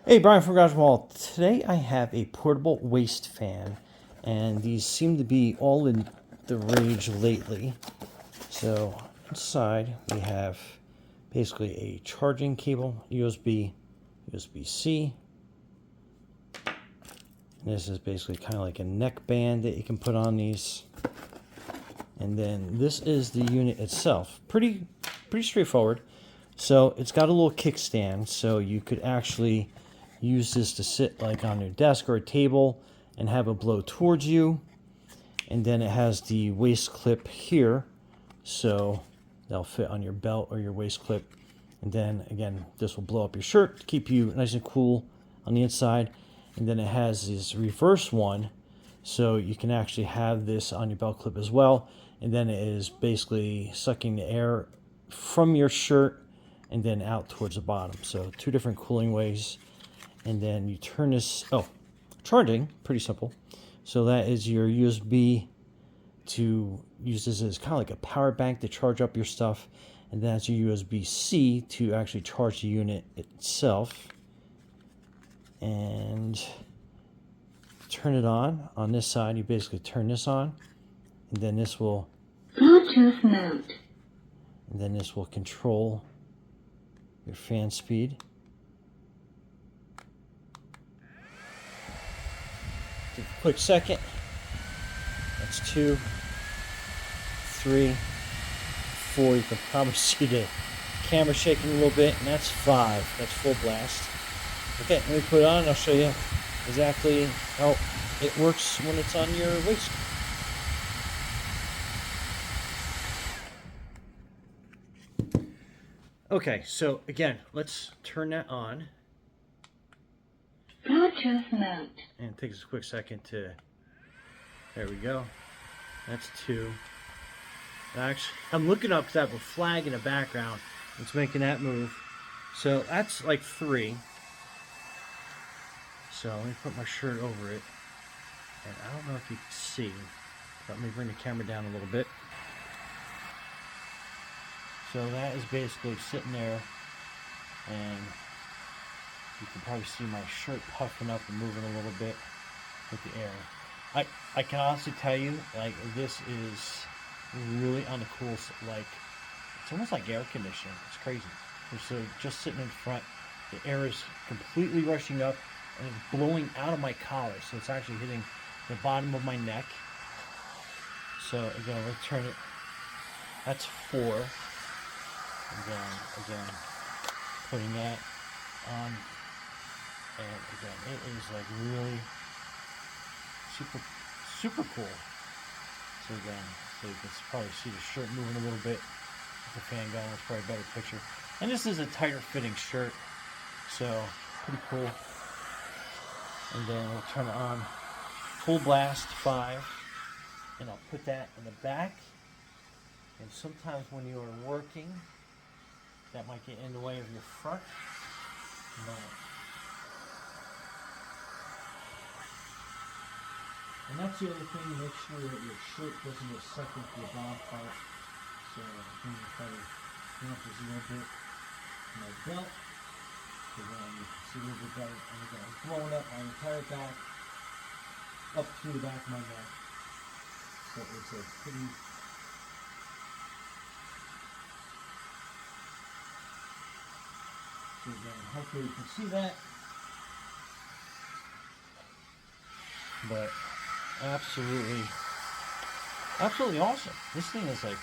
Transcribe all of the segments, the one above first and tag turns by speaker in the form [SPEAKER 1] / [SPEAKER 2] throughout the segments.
[SPEAKER 1] Hey, Brian from GarageMahal. Today I have a portable waist fan, and these seem to be all in the rage lately. So inside we have basically a charging cable, USB, USB-C. This is basically kind of like a neck band that you can put on these. And then this is the unit itself. Pretty straightforward. So it's got a little kickstand, so you could actually use this to sit like on your desk or a table and have it blow towards you. And then it has the waist clip here, so that'll fit on your belt or your waist clip. And then again, this will blow up your shirt to keep you nice and cool on the inside. And then it has this reverse one, so you can actually have this on your belt clip as well. And then it is basically sucking the air from your shirt and then out towards the bottom. So two different cooling ways. And then you turn this, charging, pretty simple. So that is your USB to use this as kind of like a power bank to charge up your stuff. And that's your USB-C to actually charge the unit itself. And turn it on this side, you basically turn this on. And then this will
[SPEAKER 2] Bluetooth mode.
[SPEAKER 1] And then this will control your fan speed. Take a quick second. That's 2, 3, 4. You can probably see the camera shaking a little bit, and that's 5. That's full blast. Okay, let me put it on and I'll show you exactly how it works when it's on your waist. Okay, so again, let's turn that on.
[SPEAKER 2] Bluetooth mode.
[SPEAKER 1] And it takes a quick second to, there we go. That's 2. Actually, I'm looking up because I have a flag in the background. It's making that move. So that's like 3. So let me put my shirt over it. And I don't know if you can see. Let me bring the camera down a little bit. So that is basically sitting there, and you can probably see my shirt puffing up and moving a little bit with the air. I can honestly tell you, like, this is really on the cool, like, it's almost like air conditioning. It's crazy. So just sitting in front, the air is completely rushing up and it's blowing out of my collar. So it's actually hitting the bottom of my neck. So again, let's turn it. That's 4. And then again, putting that on, and again, it is like really super cool. So again, so you can probably see the shirt moving a little bit with the fan going. It's probably a better picture. And this is a tighter fitting shirt, so pretty cool. And then we'll turn it on full blast 5, and I'll put that in the back. And sometimes when you are working, that might get in the way of your front. And that's the other thing, make sure that your shirt doesn't get sucked into the bottom part. So I'm going to try to damp this a little bit in my belt. So then you can see a little bit better. And again, I'm blowing up my entire back, up through the back of my neck. So it's a pretty... So again, hopefully you can see that. But absolutely awesome. This thing is like,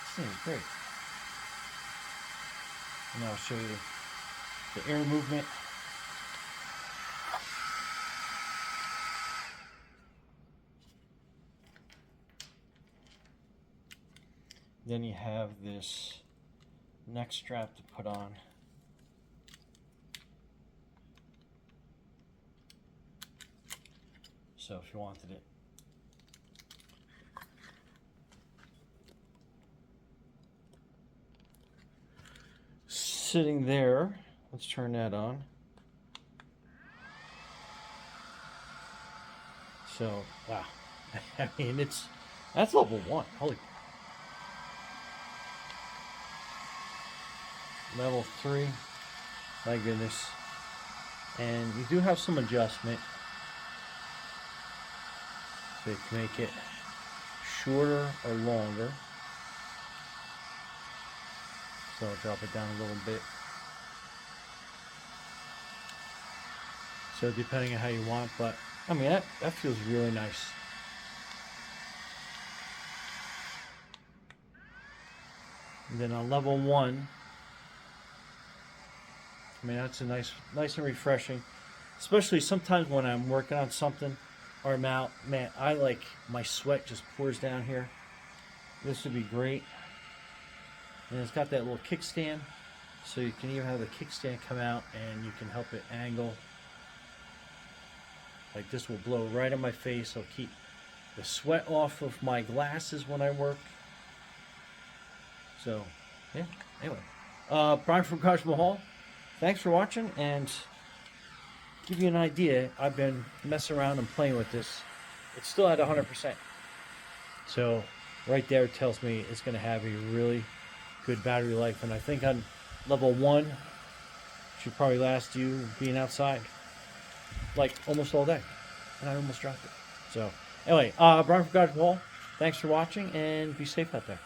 [SPEAKER 1] this thing is great. And I'll show you the air movement. Then you have this neck strap to put on. So if you wanted it. Sitting there, let's turn that on. So, wow. I mean, that's level 1. Holy. Level 3. My goodness. And you do have some adjustment. So you can make it shorter or longer. So I'll drop it down a little bit. So depending on how you want, but I mean that feels really nice. And then on level 1, I mean that's a nice and refreshing. Especially sometimes when I'm working on something or I'm out, man, I like my sweat just pours down here. This would be great. And it's got that little kickstand, so you can even have the kickstand come out and you can help it angle. Like this will blow right in my face. It'll keep the sweat off of my glasses when I work. So, yeah, anyway. Brian from GarageMahal, thanks for watching, and give you an idea, I've been messing around and playing with this. It's still at 100%. So, right there tells me it's going to have a really good battery life, and I think on level 1, should probably last you being outside like almost all day. And I almost dropped it. So, anyway, Brian from GarageMahal, thanks for watching, and be safe out there.